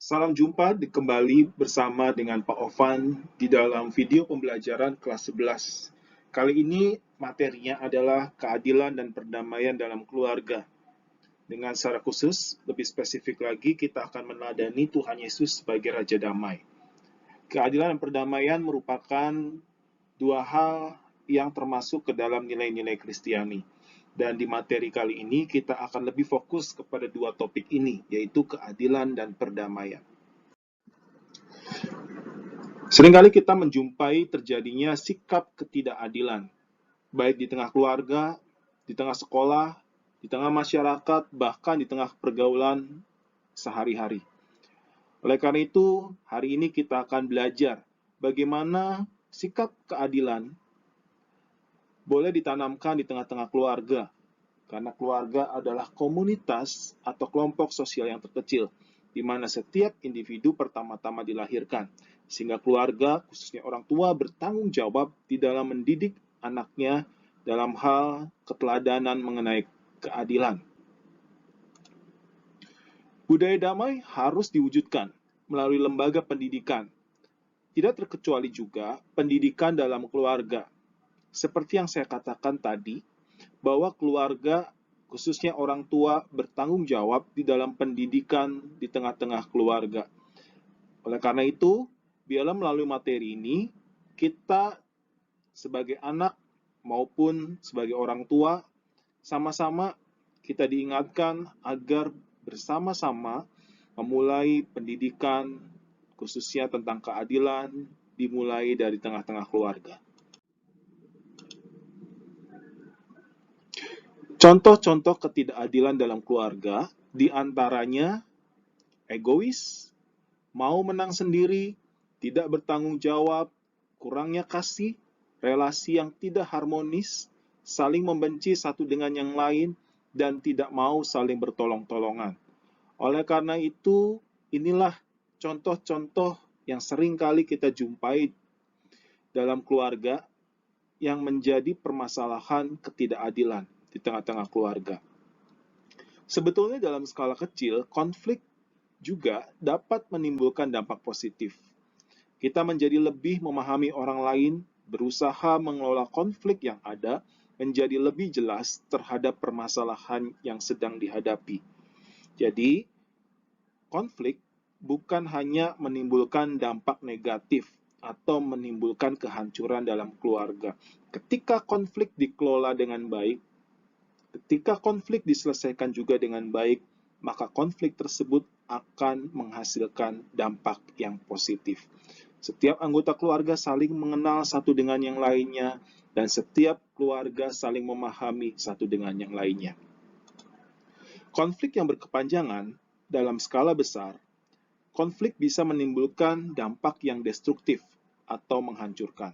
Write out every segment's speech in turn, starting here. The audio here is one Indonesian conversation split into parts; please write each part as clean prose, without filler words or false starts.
Salam jumpa kembali bersama dengan Pak Ovan di dalam video pembelajaran kelas 11. Kali ini materinya adalah keadilan dan perdamaian dalam keluarga. Dengan secara khusus, lebih spesifik lagi, kita akan meneladani Tuhan Yesus sebagai Raja Damai. Keadilan dan perdamaian merupakan dua hal yang termasuk ke dalam nilai-nilai Kristiani. Dan di materi kali ini kita akan lebih fokus kepada dua topik ini, yaitu keadilan dan perdamaian. Seringkali kita menjumpai terjadinya sikap ketidakadilan, baik di tengah keluarga, di tengah sekolah, di tengah masyarakat, bahkan di tengah pergaulan sehari-hari. Oleh karena itu, hari ini kita akan belajar bagaimana sikap keadilan boleh ditanamkan di tengah-tengah keluarga, karena keluarga adalah komunitas atau kelompok sosial yang terkecil, di mana setiap individu pertama-tama dilahirkan, sehingga keluarga, khususnya orang tua, bertanggung jawab di dalam mendidik anaknya dalam hal keteladanan mengenai keadilan. Budaya damai harus diwujudkan melalui lembaga pendidikan. Tidak terkecuali juga pendidikan dalam keluarga. Seperti yang saya katakan tadi, bahwa keluarga, khususnya orang tua, bertanggung jawab di dalam pendidikan di tengah-tengah keluarga. Oleh karena itu, biarlah melalui materi ini, kita sebagai anak maupun sebagai orang tua, sama-sama kita diingatkan agar bersama-sama memulai pendidikan, khususnya tentang keadilan, dimulai dari tengah-tengah keluarga. Contoh-contoh ketidakadilan dalam keluarga, diantaranya egois, mau menang sendiri, tidak bertanggung jawab, kurangnya kasih, relasi yang tidak harmonis, saling membenci satu dengan yang lain, dan tidak mau saling bertolong-tolongan. Oleh karena itu, inilah contoh-contoh yang sering kali kita jumpai dalam keluarga yang menjadi permasalahan ketidakadilan di tengah-tengah keluarga. Sebetulnya dalam skala kecil, konflik juga dapat menimbulkan dampak positif. Kita menjadi lebih memahami orang lain, berusaha mengelola konflik yang ada, menjadi lebih jelas terhadap permasalahan yang sedang dihadapi. Jadi, konflik bukan hanya menimbulkan dampak negatif atau menimbulkan kehancuran dalam keluarga. Ketika konflik dikelola dengan baik, ketika konflik diselesaikan juga dengan baik, maka konflik tersebut akan menghasilkan dampak yang positif. Setiap anggota keluarga saling mengenal satu dengan yang lainnya, dan setiap keluarga saling memahami satu dengan yang lainnya. Konflik yang berkepanjangan dalam skala besar, konflik bisa menimbulkan dampak yang destruktif atau menghancurkan,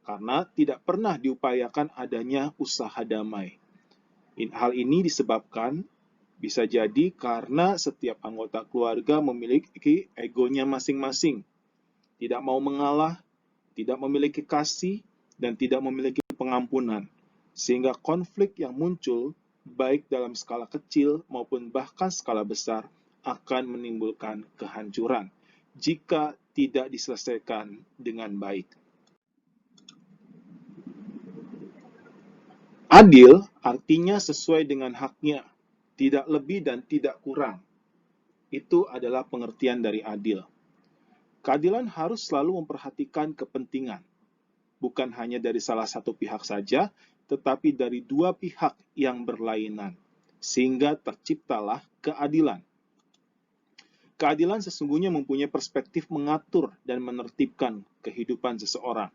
karena tidak pernah diupayakan adanya usaha damai. Hal ini disebabkan bisa jadi karena setiap anggota keluarga memiliki egonya masing-masing, tidak mau mengalah, tidak memiliki kasih, dan tidak memiliki pengampunan, sehingga konflik yang muncul, baik dalam skala kecil maupun bahkan skala besar, akan menimbulkan kehancuran jika tidak diselesaikan dengan baik. Adil artinya sesuai dengan haknya, tidak lebih dan tidak kurang. Itu adalah pengertian dari adil. Keadilan harus selalu memperhatikan kepentingan, bukan hanya dari salah satu pihak saja, tetapi dari dua pihak yang berlainan, sehingga terciptalah keadilan. Keadilan sesungguhnya mempunyai perspektif mengatur dan menertibkan kehidupan seseorang.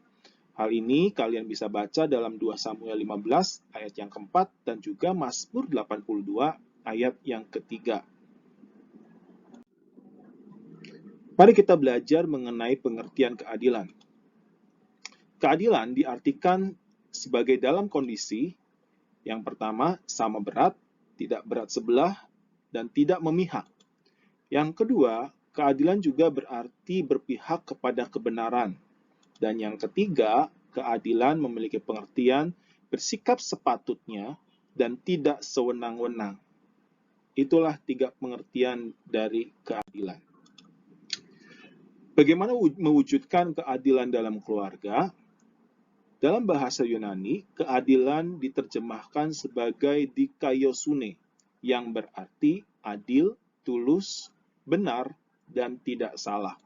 Hal ini kalian bisa baca dalam 2 Samuel 15 ayat yang keempat dan juga Mazmur 82 ayat yang ketiga. Mari kita belajar mengenai pengertian keadilan. Keadilan diartikan sebagai dalam kondisi yang pertama sama berat, tidak berat sebelah, dan tidak memihak. Yang kedua, keadilan juga berarti berpihak kepada kebenaran. Dan yang ketiga, keadilan memiliki pengertian bersikap sepatutnya dan tidak sewenang-wenang. Itulah 3 pengertian dari keadilan. Bagaimana mewujudkan keadilan dalam keluarga? Dalam bahasa Yunani, keadilan diterjemahkan sebagai dikaiosune, yang berarti adil, tulus, benar, dan tidak salah.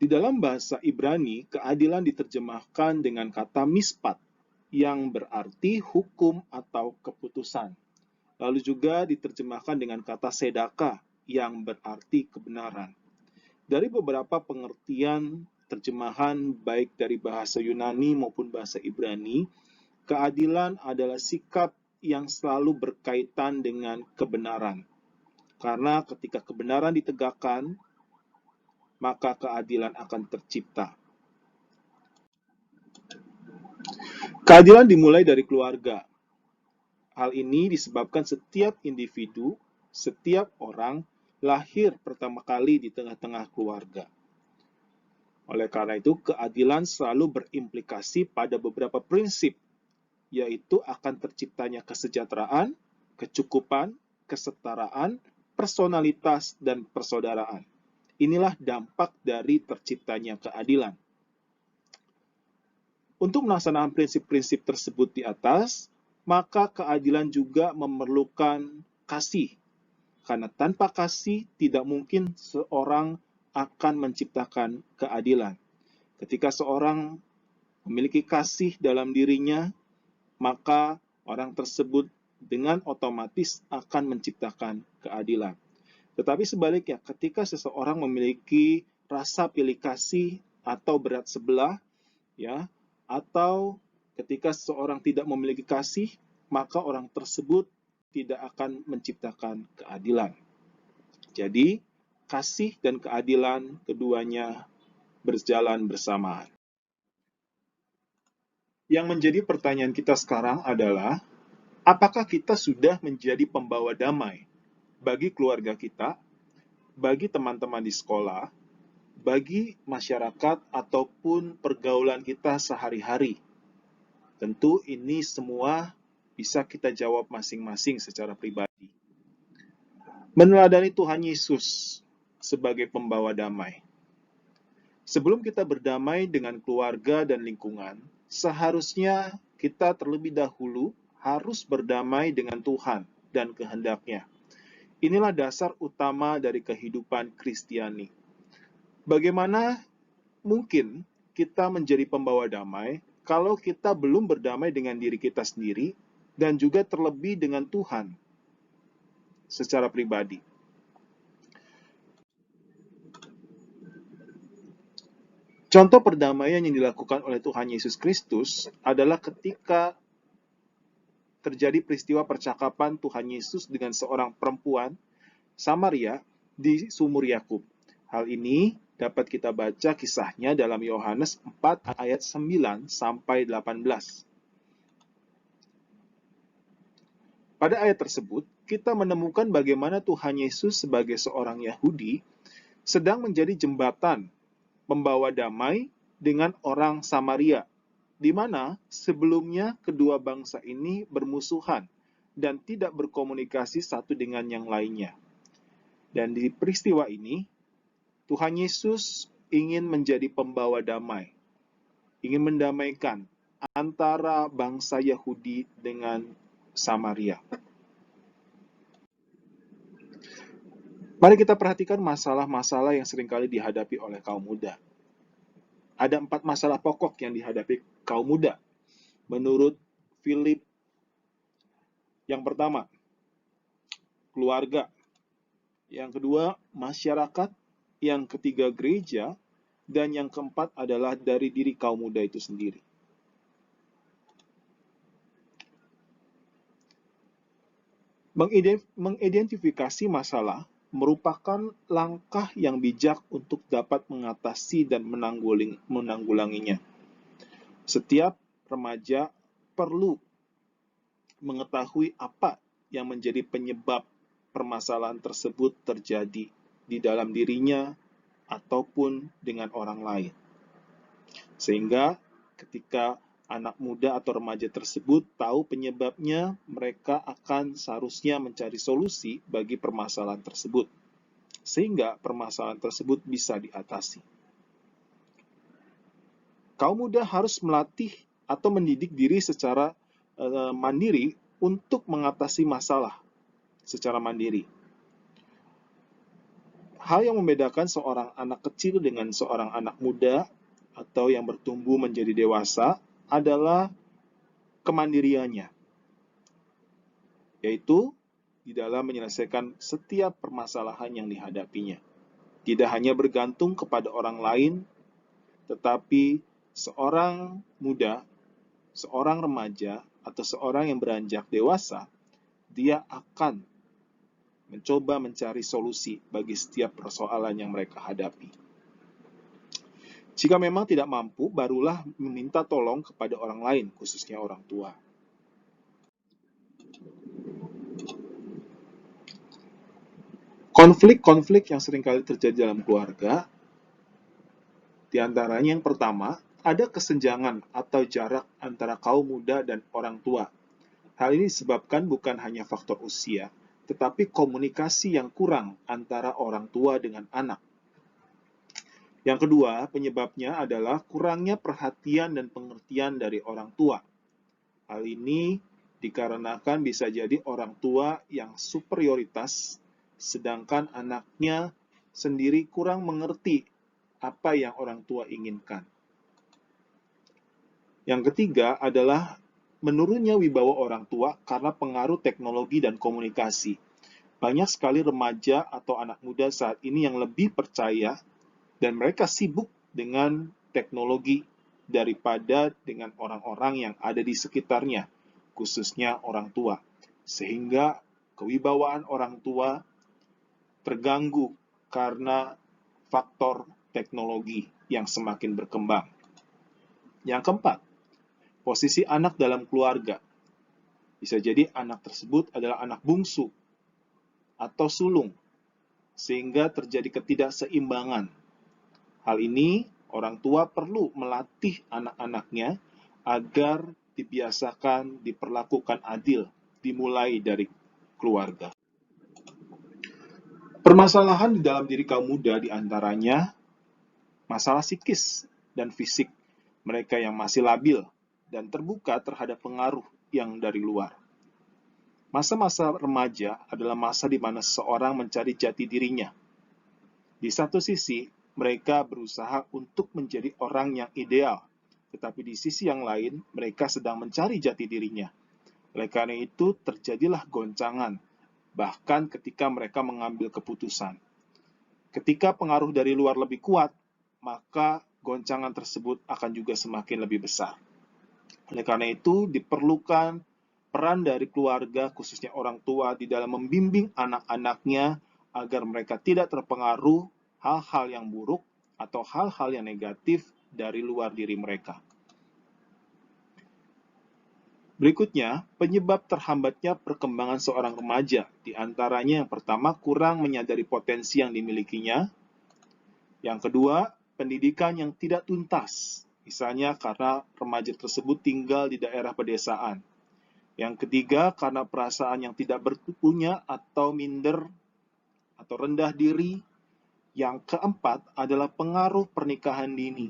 Di dalam bahasa Ibrani, keadilan diterjemahkan dengan kata mispat, yang berarti hukum atau keputusan. Lalu juga diterjemahkan dengan kata sedaka, yang berarti kebenaran. Dari beberapa pengertian terjemahan baik dari bahasa Yunani maupun bahasa Ibrani, keadilan adalah sikap yang selalu berkaitan dengan kebenaran. Karena ketika kebenaran ditegakkan, maka keadilan akan tercipta. Keadilan dimulai dari keluarga. Hal ini disebabkan setiap individu, setiap orang lahir pertama kali di tengah-tengah keluarga. Oleh karena itu, keadilan selalu berimplikasi pada beberapa prinsip, yaitu akan terciptanya kesejahteraan, kecukupan, kesetaraan, personalitas, dan persaudaraan. Inilah dampak dari terciptanya keadilan. Untuk melaksanakan prinsip-prinsip tersebut di atas, maka keadilan juga memerlukan kasih. Karena tanpa kasih, tidak mungkin seorang akan menciptakan keadilan. Ketika seorang memiliki kasih dalam dirinya, maka orang tersebut dengan otomatis akan menciptakan keadilan. Tetapi sebaliknya, ketika seseorang memiliki rasa pilih kasih atau berat sebelah, ya, atau ketika seseorang tidak memiliki kasih, maka orang tersebut tidak akan menciptakan keadilan. Jadi, kasih dan keadilan keduanya berjalan bersamaan. Yang menjadi pertanyaan kita sekarang adalah, apakah kita sudah menjadi pembawa damai bagi keluarga kita, bagi teman-teman di sekolah, bagi masyarakat ataupun pergaulan kita sehari-hari? Tentu ini semua bisa kita jawab masing-masing secara pribadi. Meneladani Tuhan Yesus sebagai pembawa damai. Sebelum kita berdamai dengan keluarga dan lingkungan, seharusnya kita terlebih dahulu harus berdamai dengan Tuhan dan kehendak-Nya. Inilah dasar utama dari kehidupan Kristiani. Bagaimana mungkin kita menjadi pembawa damai kalau kita belum berdamai dengan diri kita sendiri dan juga terlebih dengan Tuhan secara pribadi? Contoh perdamaian yang dilakukan oleh Tuhan Yesus Kristus adalah ketika terjadi peristiwa percakapan Tuhan Yesus dengan seorang perempuan Samaria di sumur Yakub. Hal ini dapat kita baca kisahnya dalam Yohanes 4 ayat 9 sampai 18. Pada ayat tersebut, kita menemukan bagaimana Tuhan Yesus sebagai seorang Yahudi sedang menjadi jembatan membawa damai dengan orang Samaria, di mana sebelumnya kedua bangsa ini bermusuhan dan tidak berkomunikasi satu dengan yang lainnya. Dan di peristiwa ini, Tuhan Yesus ingin menjadi pembawa damai, ingin mendamaikan antara bangsa Yahudi dengan Samaria. Mari kita perhatikan masalah-masalah yang seringkali dihadapi oleh kaum muda. Ada 4 masalah pokok yang dihadapi kaum muda menurut Philip. Yang pertama, keluarga. Yang kedua, masyarakat. Yang ketiga, gereja. Dan yang keempat adalah dari diri kaum muda itu sendiri. Mengidentifikasi masalah merupakan langkah yang bijak untuk dapat mengatasi dan menanggulanginya. Setiap remaja perlu mengetahui apa yang menjadi penyebab permasalahan tersebut terjadi di dalam dirinya ataupun dengan orang lain. Sehingga ketika anak muda atau remaja tersebut tahu penyebabnya, mereka akan seharusnya mencari solusi bagi permasalahan tersebut. sehingga permasalahan tersebut bisa diatasi. Kaum muda harus melatih atau mendidik diri secara mandiri untuk mengatasi masalah secara mandiri. Hal yang membedakan seorang anak kecil dengan seorang anak muda atau yang bertumbuh menjadi dewasa adalah kemandiriannya, yaitu di dalam menyelesaikan setiap permasalahan yang dihadapinya. Tidak hanya bergantung kepada orang lain, tetapi seorang muda, seorang remaja, atau seorang yang beranjak dewasa, dia akan mencoba mencari solusi bagi setiap persoalan yang mereka hadapi. Jika memang tidak mampu, barulah meminta tolong kepada orang lain, khususnya orang tua. Konflik-konflik yang seringkali terjadi dalam keluarga, di antaranya yang pertama, ada kesenjangan atau jarak antara kaum muda dan orang tua. Hal ini disebabkan bukan hanya faktor usia, tetapi komunikasi yang kurang antara orang tua dengan anak. Yang kedua, penyebabnya adalah kurangnya perhatian dan pengertian dari orang tua. Hal ini dikarenakan bisa jadi orang tua yang superioritas, sedangkan anaknya sendiri kurang mengerti apa yang orang tua inginkan. Yang ketiga adalah menurunnya wibawa orang tua karena pengaruh teknologi dan komunikasi. Banyak sekali remaja atau anak muda saat ini yang lebih percaya dan mereka sibuk dengan teknologi daripada dengan orang-orang yang ada di sekitarnya, khususnya orang tua. Sehingga kewibawaan orang tua terganggu karena faktor teknologi yang semakin berkembang. Yang keempat, posisi anak dalam keluarga. Bisa jadi anak tersebut adalah anak bungsu atau sulung, sehingga terjadi ketidakseimbangan. Hal ini, orang tua perlu melatih anak-anaknya agar dibiasakan diperlakukan adil, dimulai dari keluarga. Permasalahan di dalam diri kaum muda diantaranya masalah psikis dan fisik mereka yang masih labil dan terbuka terhadap pengaruh yang dari luar. Masa-masa remaja adalah masa di mana seseorang mencari jati dirinya. Di satu sisi, mereka berusaha untuk menjadi orang yang ideal, tetapi di sisi yang lain, mereka sedang mencari jati dirinya. Oleh karena itu, terjadilah goncangan, bahkan ketika mereka mengambil keputusan. Ketika pengaruh dari luar lebih kuat, maka goncangan tersebut akan juga semakin lebih besar. Oleh karena itu, diperlukan peran dari keluarga, khususnya orang tua, di dalam membimbing anak-anaknya agar mereka tidak terpengaruh hal-hal yang buruk atau hal-hal yang negatif dari luar diri mereka. Berikutnya, penyebab terhambatnya perkembangan seorang remaja, di antaranya yang pertama, kurang menyadari potensi yang dimilikinya. Yang kedua, pendidikan yang tidak tuntas, misalnya karena remaja tersebut tinggal di daerah pedesaan. Yang ketiga, karena perasaan yang tidak berpunya atau minder atau rendah diri. Yang keempat adalah pengaruh pernikahan dini.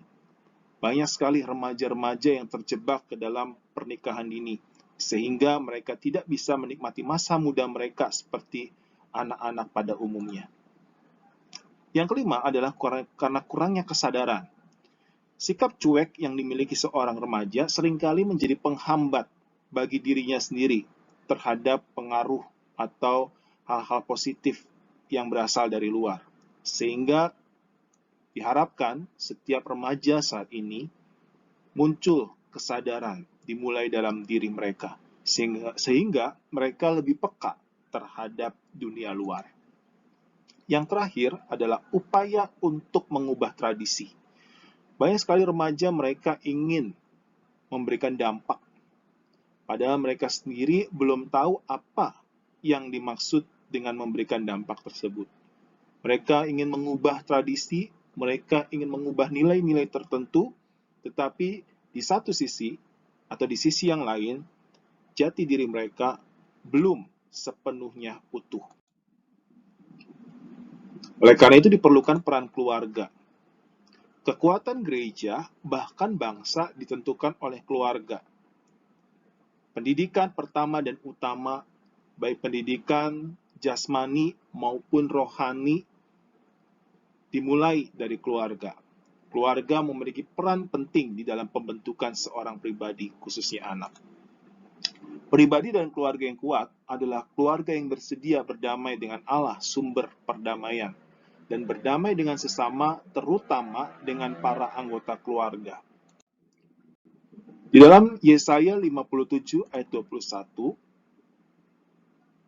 Banyak sekali remaja-remaja yang terjebak ke dalam pernikahan dini, sehingga mereka tidak bisa menikmati masa muda mereka seperti anak-anak pada umumnya. Yang kelima adalah karena kurangnya kesadaran. Sikap cuek yang dimiliki seorang remaja seringkali menjadi penghambat bagi dirinya sendiri terhadap pengaruh atau hal-hal positif yang berasal dari luar. Sehingga diharapkan setiap remaja saat ini muncul kesadaran dimulai dalam diri mereka, sehingga mereka lebih peka terhadap dunia luar. Yang terakhir adalah upaya untuk mengubah tradisi. Banyak sekali remaja mereka ingin memberikan dampak, padahal mereka sendiri belum tahu apa yang dimaksud dengan memberikan dampak tersebut. Mereka ingin mengubah tradisi, mereka ingin mengubah nilai-nilai tertentu, tetapi di satu sisi atau di sisi yang lain, jati diri mereka belum sepenuhnya utuh. Oleh karena itu diperlukan peran keluarga. Kekuatan gereja, bahkan bangsa, ditentukan oleh keluarga. Pendidikan pertama dan utama, baik pendidikan jasmani maupun rohani, dimulai dari keluarga. Keluarga memiliki peran penting di dalam pembentukan seorang pribadi, khususnya anak. Pribadi dan keluarga yang kuat adalah keluarga yang bersedia berdamai dengan Allah, sumber perdamaian, dan berdamai dengan sesama, terutama dengan para anggota keluarga. Di dalam Yesaya 57 ayat 21,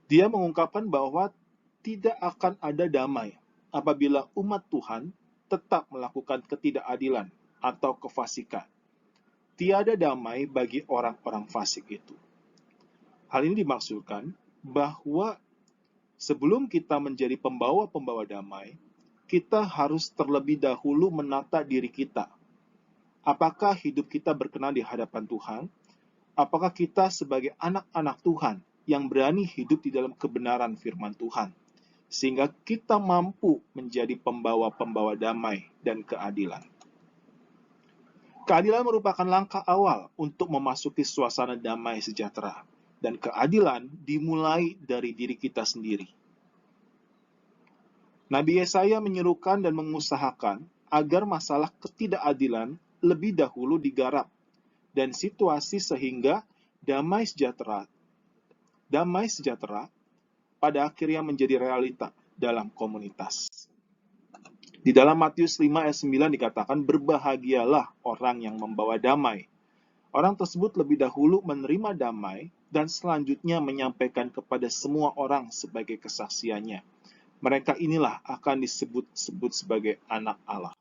dia mengungkapkan bahwa tidak akan ada damai apabila umat Tuhan tetap melakukan ketidakadilan atau kefasikan. Tiada damai bagi orang-orang fasik itu. Hal ini dimaksudkan bahwa sebelum kita menjadi pembawa-pembawa damai, kita harus terlebih dahulu menata diri kita. Apakah hidup kita berkenan di hadapan Tuhan? Apakah kita sebagai anak-anak Tuhan yang berani hidup di dalam kebenaran firman Tuhan, sehingga kita mampu menjadi pembawa-pembawa damai dan keadilan. Keadilan merupakan langkah awal untuk memasuki suasana damai sejahtera, dan keadilan dimulai dari diri kita sendiri. Nabi Yesaya menyerukan dan mengusahakan agar masalah ketidakadilan lebih dahulu digarap, dan situasi sehingga damai sejahtera pada akhirnya menjadi realita dalam komunitas. Di dalam Matius 5 ayat 9 dikatakan, berbahagialah orang yang membawa damai. Orang tersebut lebih dahulu menerima damai dan selanjutnya menyampaikan kepada semua orang sebagai kesaksiannya. Mereka inilah akan disebut-sebut sebagai anak Allah.